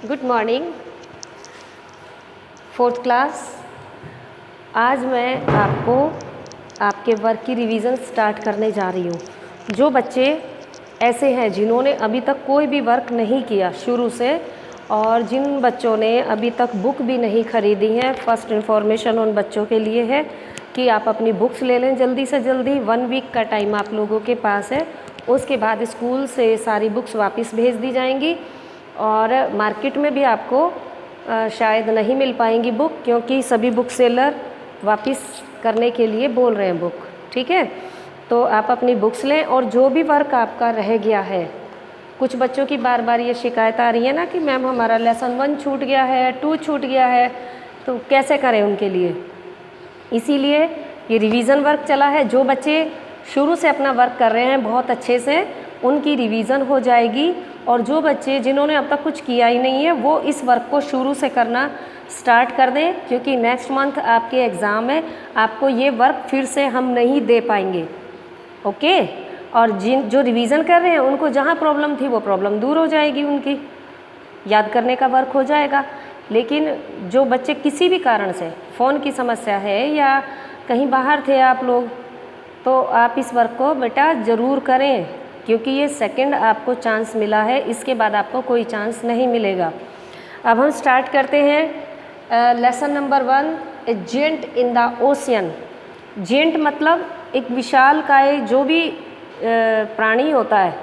Good morning fourth class. आज मैं आपको आपके वर्क की रिवीजन स्टार्ट करने जा रही हूँ। जो बच्चे ऐसे हैं जिन्होंने अभी तक कोई भी वर्क नहीं किया शुरू से, और जिन बच्चों ने अभी तक बुक भी नहीं खरीदी है, फर्स्ट इन्फॉर्मेशन उन बच्चों के लिए है कि आप अपनी बुक्स ले लें जल्दी से जल्दी। 1 वीक का टाइम आप लोगों के पास है। उसके बाद स्कूल से सारी बुक्स वापस भेज दी जाएंगी और मार्केट में भी आपको शायद नहीं मिल पाएंगी बुक, क्योंकि सभी बुक सेलर वापस करने के लिए बोल रहे हैं बुक। ठीक है, तो आप अपनी बुक्स लें। और जो भी वर्क आपका रह गया है, कुछ बच्चों की बार बार ये शिकायत आ रही है ना कि मैम हमारा लेसन 1 छूट गया है, 2 छूट गया है, तो कैसे करें उनके लिए। इसीलिए ये रिवीज़न वर्क चला है। जो बच्चे शुरू से अपना वर्क कर रहे हैं बहुत अच्छे से, उनकी रिवीज़न हो जाएगी। और जो बच्चे जिन्होंने अब तक कुछ किया ही नहीं है, वो इस वर्क को शुरू से करना स्टार्ट कर दें, क्योंकि नेक्स्ट मंथ आपके एग्ज़ाम है। आपको ये वर्क फिर से हम नहीं दे पाएंगे। ओके। और जो रिवीज़न कर रहे हैं उनको जहाँ प्रॉब्लम थी वो प्रॉब्लम दूर हो जाएगी, उनकी याद करने का वर्क हो जाएगा। लेकिन जो बच्चे किसी भी कारण से, फ़ोन की समस्या है या कहीं बाहर थे आप लोग, तो आप इस वर्क को बेटा ज़रूर करें, क्योंकि ये सेकंड आपको चांस मिला है। इसके बाद आपको कोई चांस नहीं मिलेगा। अब हम स्टार्ट करते हैं lesson number 1, a giant in the ocean. Giant मतलब एक विशालकाय जो भी प्राणी होता है,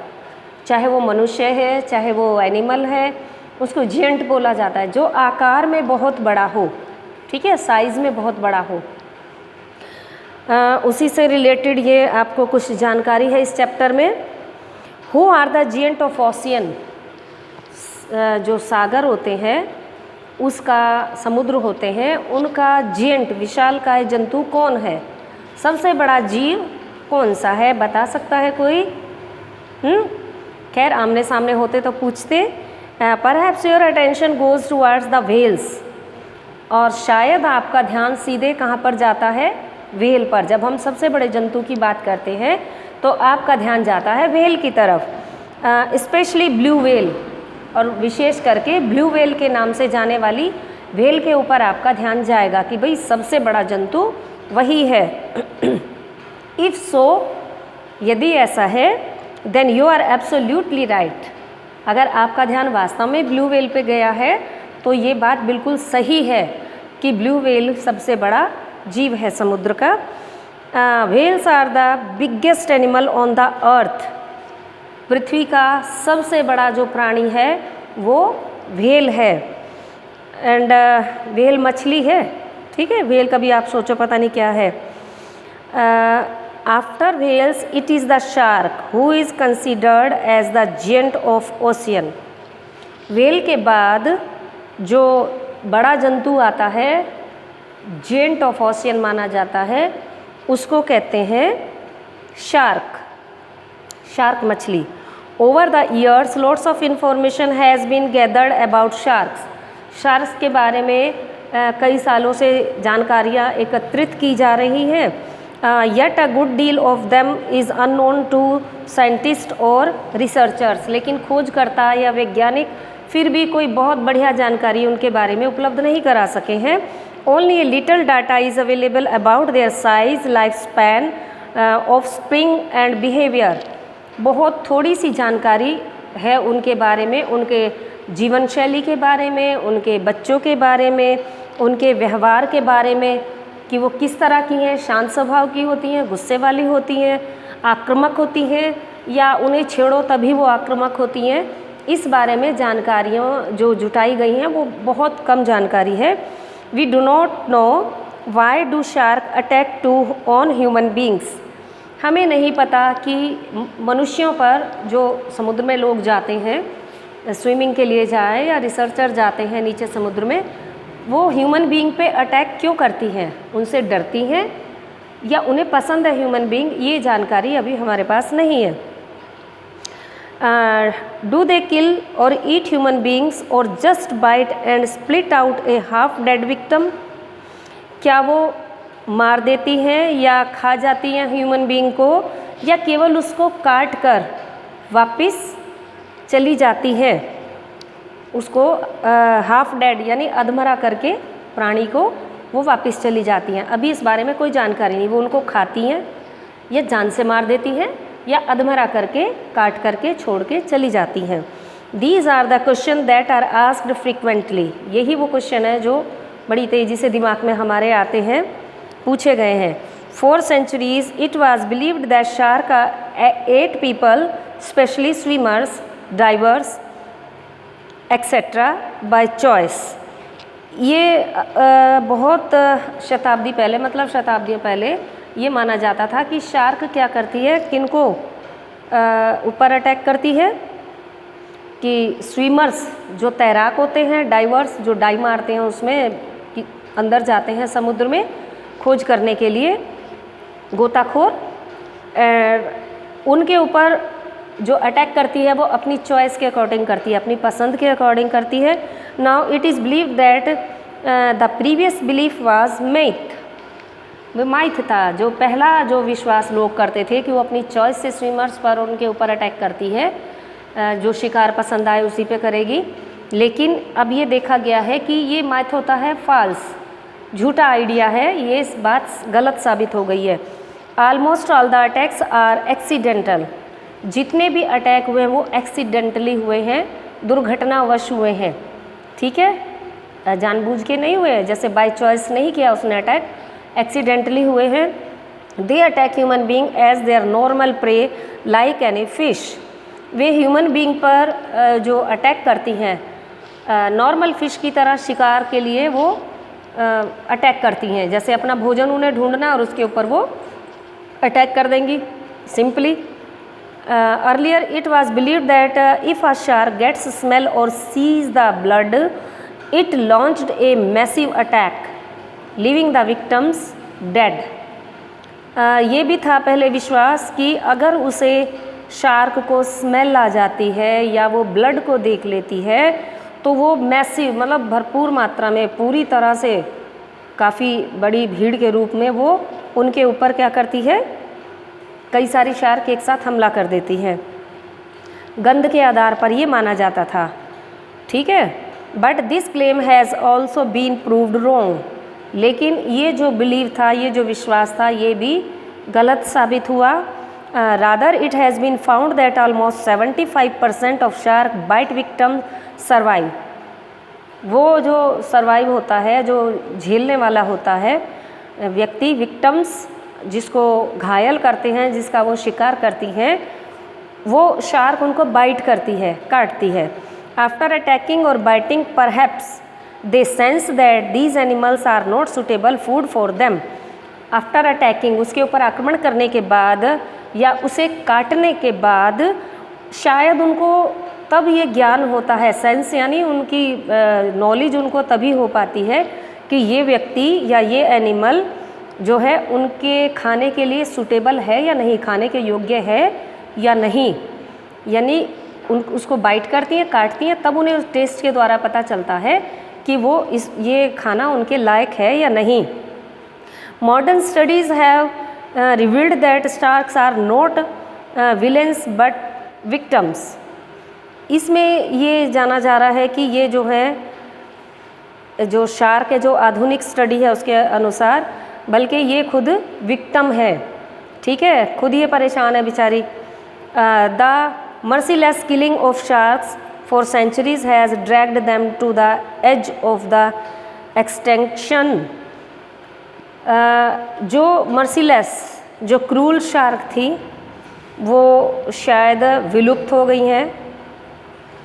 चाहे वो मनुष्य है चाहे वो एनिमल है, उसको जेंट बोला जाता है। जो आकार में बहुत बड़ा हो, ठीक है, साइज़ में बहुत बड़ा हो। उसी से रिलेटेड ये आपको कुछ जानकारी है इस चैप्टर में। Who are the giant of ocean. जो सागर होते हैं, उसका समुद्र होते हैं, उनका जेंट विशालकाय जंतु कौन है? सबसे बड़ा जीव कौन सा है, बता सकता है कोई? खैर आमने सामने होते तो पूछते। Perhaps your attention goes towards the whales. और शायद आपका ध्यान सीधे कहाँ पर जाता है? व्हेल पर। जब हम सबसे बड़े जंतु की बात करते हैं तो आपका ध्यान जाता है व्हेल की तरफ, स्पेशली ब्लू व्हेल, और विशेष करके ब्लू व्हेल के नाम से जाने वाली व्हेल के ऊपर आपका ध्यान जाएगा कि भाई सबसे बड़ा जंतु वही है। इफ़ सो, यदि ऐसा है, then you are absolutely right. अगर आपका ध्यान वास्तव में ब्लू व्हेल पे गया है तो ये बात बिल्कुल सही है कि ब्लू व्हेल सबसे बड़ा जीव है समुद्र का। Whales are the biggest animal on the earth. पृथ्वी का सबसे बड़ा जो प्राणी है वो व्हेल है। एंड व्हेल मछली है, ठीक है। व्हेल कभी आप सोचो पता नहीं क्या है। After whales it is the shark who is considered as the giant of ocean. Whale के बाद जो बड़ा जंतु आता है, जेंट ऑफ ओशियन माना जाता है, उसको कहते हैं शार्क। शार्क मछली। Over the years lots of information has been gathered about sharks. Sharks के बारे में कई सालों से जानकारियाँ एकत्रित की जा रही हैं। Yet a good deal of them is unknown to scientist और रिसर्चर्स। लेकिन खोजकर्ता या वैज्ञानिक फिर भी कोई बहुत बढ़िया जानकारी उनके बारे में उपलब्ध नहीं करा सके हैं। Only a little data is available about their size, lifespan, offspring and behavior. बहुत थोड़ी सी जानकारी है उनके बारे में, उनके जीवन शैली के बारे में, उनके बच्चों के बारे में, उनके व्यवहार के बारे में कि वो किस तरह की हैं, शांत स्वभाव की होती हैं, गुस्से वाली होती हैं, आक्रामक होती हैं, या उन्हें छेड़ो तभी वो आक्रामक होती हैं। इस बारे में जानकारियाँ जो जुटाई गई हैं वो बहुत कम जानकारी है। We do not know why do shark attack to on human beings. हमें नहीं पता कि मनुष्यों पर, जो समुद्र में लोग जाते हैं स्विमिंग के लिए जाए या रिसर्चर जाते हैं नीचे समुद्र में, वो ह्यूमन बीइंग पे अटैक क्यों करती हैं, उनसे डरती हैं या उन्हें पसंद है ह्यूमन बीइंग, ये जानकारी अभी हमारे पास नहीं है। Do they kill or eat human beings or just bite and split out a half dead victim? क्या वो मार देती हैं या खा जाती हैं ह्यूमन बीइंग को, या केवल उसको काट कर वापस चली जाती है? उसको हाफ डेड यानी अधमरा करके प्राणी को वो वापस चली जाती हैं। अभी इस बारे में कोई जानकारी नहीं, वो उनको खाती हैं या जान से मार देती हैं या अधमरा करके काट करके छोड़ के चली जाती हैं। These are the question that are asked frequently, यही वो क्वेश्चन है जो बड़ी तेज़ी से दिमाग में हमारे आते हैं, पूछे गए हैं। For centuries it was believed that shark ate people, especially swimmers, divers, etc. by choice। ये बहुत शताब्दी पहले, मतलब शताब्दियों पहले ये माना जाता था कि शार्क क्या करती है, किनको ऊपर अटैक करती है, कि स्विमर्स जो तैराक होते हैं, डाइवर्स जो डाई मारते हैं उसमें अंदर जाते हैं समुद्र में खोज करने के लिए, गोताखोर, उनके ऊपर जो अटैक करती है वो अपनी चॉइस के अकॉर्डिंग करती है, अपनी पसंद के अकॉर्डिंग करती है। Now it is believe that the previous belief was myth, वो माइथ था, जो पहला जो विश्वास लोग करते थे कि वो अपनी चॉइस से स्विमर्स पर उनके ऊपर अटैक करती है, जो शिकार पसंद आए उसी पे करेगी। लेकिन अब ये देखा गया है कि ये माइथ होता है फॉल्स, झूठा आइडिया है, ये इस बात गलत साबित हो गई है। Almost all the attacks are accidental, जितने भी अटैक हुए हैं वो एक्सीडेंटली हुए हैं, दुर्घटनावश हुए हैं, ठीक है, जानबूझ के नहीं हुए, जैसे बाय चॉइस नहीं किया उसने अटैक, एक्सीडेंटली हुए हैं। They attack human being as their normal prey like any fish, वे ह्यूमन बींग पर जो अटैक करती हैं नॉर्मल फिश की तरह शिकार के लिए वो अटैक करती हैं, जैसे अपना भोजन उन्हें ढूंढना और उसके ऊपर वो अटैक कर देंगी simply. Earlier it was believe that if a shark gets smell और sees the blood it launched a massive attack leaving the victims dead. ये भी था पहले विश्वास कि अगर उसे शार्क को स्मेल आ जाती है या वो ब्लड को देख लेती है तो वो मैसिव, मतलब भरपूर मात्रा में, पूरी तरह से काफ़ी बड़ी भीड़ के रूप में वो उनके ऊपर क्या करती है, कई सारी शार्क एक साथ हमला कर देती है। गंध के आधार पर ये माना जाता था, ठीक है। But this claim has also been proved wrong, लेकिन ये जो बिलीव था, ये जो विश्वास था, ये भी गलत साबित हुआ। Rather it has been found that almost 75% of shark bite victim survive. वो जो सर्वाइव होता है, जो झेलने वाला होता है व्यक्ति, विक्टिम्स जिसको घायल करते हैं, जिसका वो शिकार करती हैं, वो शार्क उनको बाइट करती है, काटती है। आफ्टर अटैकिंग और biting perhaps they sense that these animals are not suitable food for them. After attacking, उसके ऊपर आक्रमण करने के बाद या उसे काटने के बाद शायद उनको तब ये ज्ञान होता है, सेंस यानी उनकी नॉलेज उनको तभी हो पाती है कि ये व्यक्ति या ये एनिमल जो है उनके खाने के लिए सूटेबल है या नहीं, खाने के योग्य है या नहीं। यानी उसको बाइट करती हैं, काटती हैं, तब उन्हें उस टेस्ट के द्वारा पता चलता है कि वो ये खाना उनके लायक है या नहीं। Modern studies have revealed that sharks are not villains but victims. इसमें ये जाना जा रहा है कि ये जो है, जो शार्क है, जो आधुनिक स्टडी है उसके अनुसार, बल्कि ये खुद विक्टिम है, ठीक है, खुद ये परेशान है बेचारी। The merciless killing of sharks for centuries has dragged them to the edge of the extinction. जो मर्सीलेस, जो क्रूल शार्क थी, वो शायद विलुप्त हो गई हैं,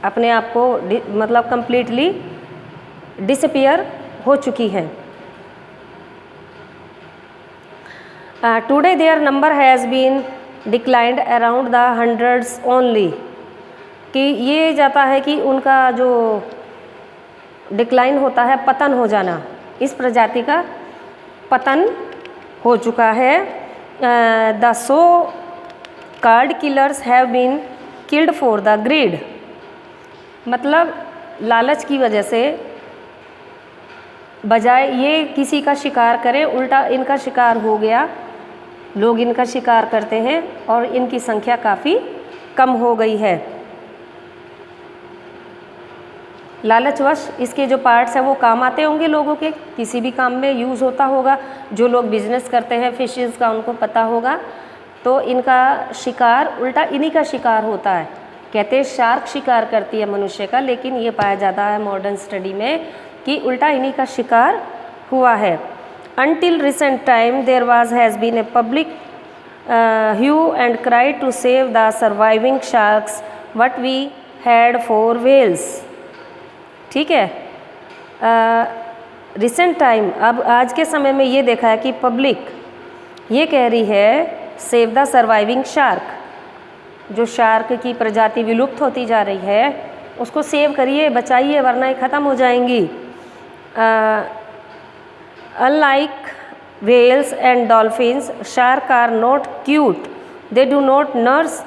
अपने आप को मतलब कंप्लीटली डिसअपीयर हो चुकी हैं। Today their number has been declined around the hundreds only, कि ये जाता है कि उनका जो डिक्लाइन होता है, पतन हो जाना, इस प्रजाति का पतन हो चुका है। The so called killers have been killed for the greed, मतलब लालच की वजह से बजाय ये किसी का शिकार करें, उल्टा इनका शिकार हो गया, लोग इनका शिकार करते हैं और इनकी संख्या काफ़ी कम हो गई है। लालचवश इसके जो पार्ट्स हैं वो काम आते होंगे लोगों के, किसी भी काम में यूज़ होता होगा। जो लोग बिजनेस करते हैं फिशेस का उनको पता होगा। तो इनका शिकार उल्टा इन्हीं का शिकार होता है। कहते हैं शार्क शिकार करती है मनुष्य का, लेकिन ये पाया जाता है मॉडर्न स्टडी में कि उल्टा इन्हीं का शिकार हुआ है। Until recent time there has been a public hue and cry to save the surviving sharks what we had for whales। ठीक है, रिसेंट टाइम, अब आज के समय में ये देखा है कि पब्लिक ये कह रही है सेव द सर्वाइविंग शार्क, जो शार्क की प्रजाति विलुप्त होती जा रही है उसको सेव करिए, बचाइए, वरना ये ख़त्म हो जाएंगी। Unlike whales and dolphins, sharks are not cute. They do not nurse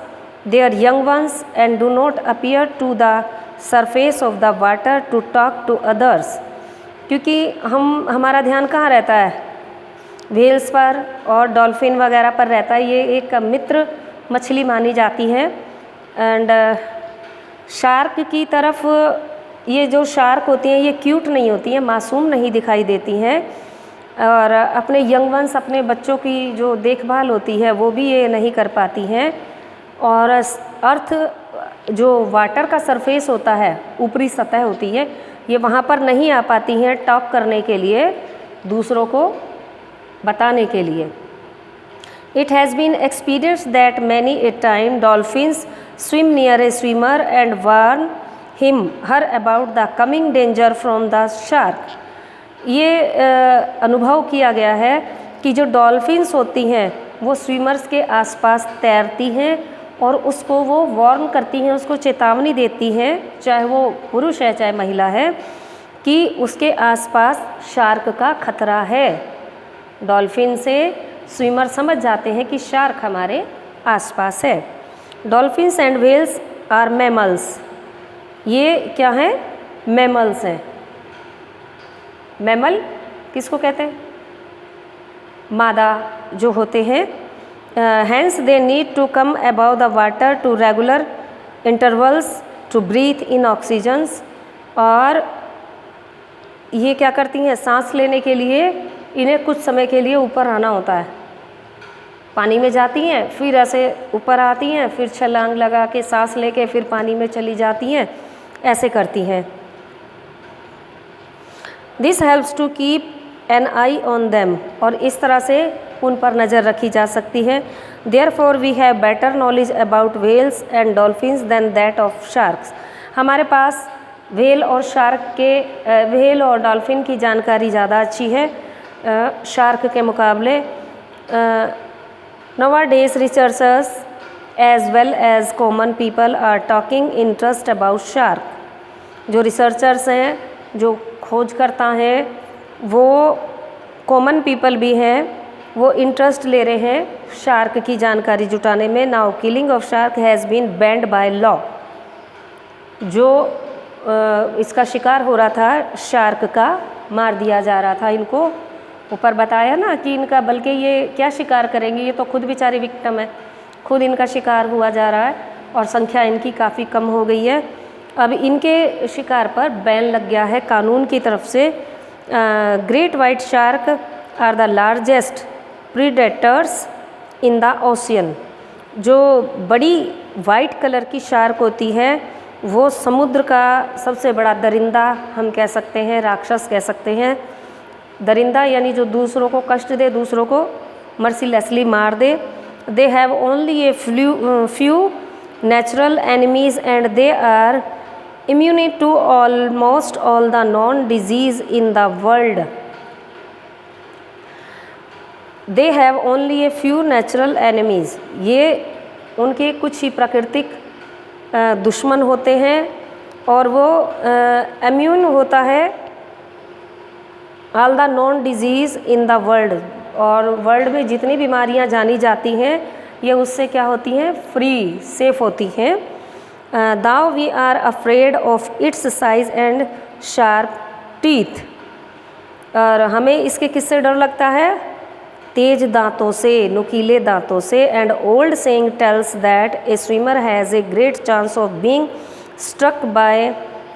their young ones and do not appear to the surface of the water to talk to others। क्योंकि हमारा ध्यान कहाँ रहता है, व्हेल्स पर और डॉल्फिन वगैरह पर रहता है। ये एक मित्र मछली मानी जाती है। एंड शार्क की तरफ, ये जो शार्क होती हैं ये क्यूट नहीं होती हैं, मासूम नहीं दिखाई देती हैं, और अपने यंग वंस, अपने बच्चों की जो देखभाल होती है वो भी ये नहीं कर पाती हैं। और अर्थ जो वाटर का सरफेस होता है, ऊपरी सतह होती है, ये वहाँ पर नहीं आ पाती हैं टॉक करने के लिए, दूसरों को बताने के लिए। It has been experienced that many a time dolphins swim near a swimmer and warn her about the coming danger from the shark। ये अनुभव किया गया है कि जो डॉल्फिन्स होती हैं वो स्विमर्स के आसपास तैरती हैं और उसको वो वार्न करती हैं, उसको चेतावनी देती हैं, चाहे वो पुरुष है चाहे महिला है, कि उसके आसपास शार्क का खतरा है। डॉल्फिन से स्विमर समझ जाते हैं कि शार्क हमारे आसपास है। Dolphins and whales are mammals. ये क्या हैं? मैमल्स हैं। मैमल किसको कहते हैं? मादा जो होते हैं। Hence they need to come above the water to regular intervals to breathe in oxygens. और ये क्या करती हैं? सांस लेने के लिए इन्हें कुछ समय के लिए ऊपर आना होता है। पानी में जाती हैं, फिर ऐसे ऊपर आती हैं, फिर छलांग लगा के सांस लेके फिर पानी में चली जाती हैं, ऐसे करती हैं। This helps to keep an eye on them. और इस तरह से उन पर नज़र रखी जा सकती है। Therefore we have better knowledge about whales and dolphins than that of sharks. हमारे पास व्हेल और शार्क के व्हेल और डॉल्फिन की जानकारी ज़्यादा अच्छी है शार्क के मुकाबले। Nowadays researchers as well as common people are talking interest about shark। जो रिसर्चर्स हैं, जो खोजकर्ता हैं, वो कॉमन पीपल भी हैं, वो इंटरेस्ट ले रहे हैं शार्क की जानकारी जुटाने में। Now killing of shark has been banned by law. जो इसका शिकार हो रहा था शार्क का, मार दिया जा रहा था इनको। ऊपर बताया ना कि इनका, बल्कि ये क्या शिकार करेंगे, ये तो खुद बेचारे विक्टिम है, खुद इनका शिकार हुआ जा रहा है और संख्या इनकी काफ़ी कम हो गई है। अब इनके शिकार पर बैन लग गया है कानून की तरफ से। Great white shark are the largest predators in the ocean. जो बड़ी वाइट कलर की शार्क होती है वो समुद्र का सबसे बड़ा दरिंदा हम कह सकते हैं, राक्षस कह सकते हैं। दरिंदा यानी जो दूसरों को कष्ट दे, दूसरों को मर्सीलेसली मार दे। They have only a few natural enemies and they are immune to almost all the known disease in the world. They have only a few natural enemies. ये उनके कुछ ही प्राकृतिक दुश्मन होते हैं और वो इम्यून होता है all the non disease in the world. और वर्ल्ड में जितनी बीमारियां जानी जाती हैं ये उससे क्या होती हैं? फ्री, सेफ होती हैं। Though we are afraid of its size and sharp teeth. और हमें इसके किससे डर लगता है? तेज दांतों से, नुकीले दांतों से। And old saying tells that a swimmer has a great chance of being struck by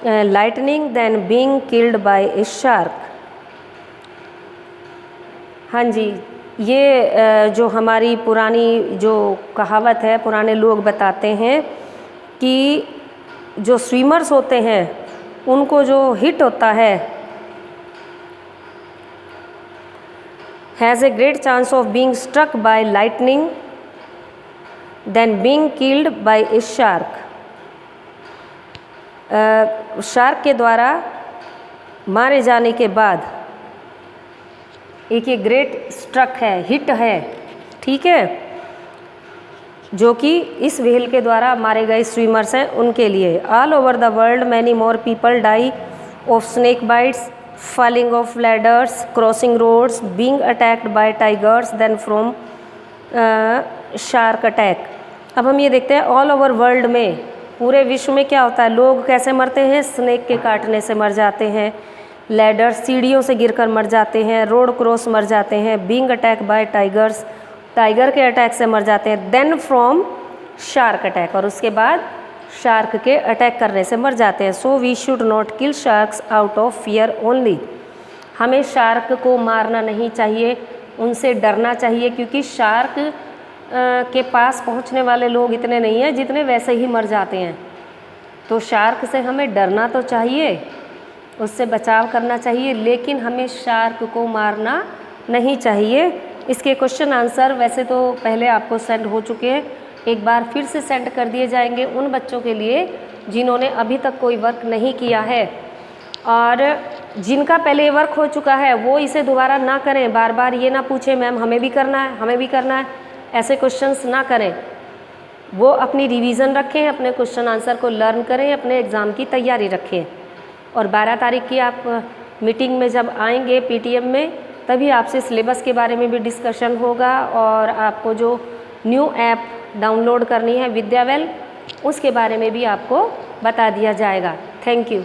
lightning than being killed by a shark। हाँ जी, ये जो हमारी पुरानी जो कहावत है, पुराने लोग बताते हैं कि जो स्विमर्स होते हैं उनको जो हिट होता है has a great chance of being struck by lightning than being killed by a shark. Shark के द्वारा मारे जाने के बाद एक ये ग्रेट स्ट्रक है, हिट है, ठीक है, जो कि इस व्हेल के द्वारा मारे गए स्विमर्स हैं उनके लिए। All over the world many more people die of snake bites, falling of ladders, crossing roads, being attacked by tigers than from shark attack. अब हम ये देखते हैं ऑल ओवर वर्ल्ड में, पूरे विश्व में क्या होता है, लोग कैसे मरते हैं, स्नेक के काटने से मर जाते हैं, लैडर सीढ़ियों से गिरकर मर जाते हैं, रोड क्रॉस मर जाते हैं, being attack by tigers, tiger के अटैक से मर जाते हैं, देन फ्रॉम शार्क अटैक, और उसके बाद शार्क के अटैक करने से मर जाते हैं। So we should not kill sharks out of fear only. हमें शार्क को मारना नहीं चाहिए, उनसे डरना चाहिए, क्योंकि शार्क के पास पहुंचने वाले लोग इतने नहीं हैं जितने वैसे ही मर जाते हैं। तो शार्क से हमें डरना तो चाहिए, उससे बचाव करना चाहिए, लेकिन हमें शार्क को मारना नहीं चाहिए। इसके क्वेश्चन आंसर वैसे तो पहले आपको सेंड हो चुके हैं, एक बार फिर से सेंड कर दिए जाएंगे उन बच्चों के लिए जिन्होंने अभी तक कोई वर्क नहीं किया है, और जिनका पहले वर्क हो चुका है वो इसे दोबारा ना करें, बार बार ये ना पूछें मैम हमें भी करना है, हमें भी करना है, ऐसे क्वेश्चंस ना करें। वो अपनी रिवीजन रखें, अपने क्वेश्चन आंसर को लर्न करें, अपने एग्ज़ाम की तैयारी रखें, और 12 तारीख की आप मीटिंग में जब आएंगे पीटीएम में, तभी आपसे सिलेबस के बारे में भी डिस्कशन होगा, और आपको जो न्यू ऐप डाउनलोड करनी है विद्यावेल, उसके बारे में भी आपको बता दिया जाएगा। Thank you.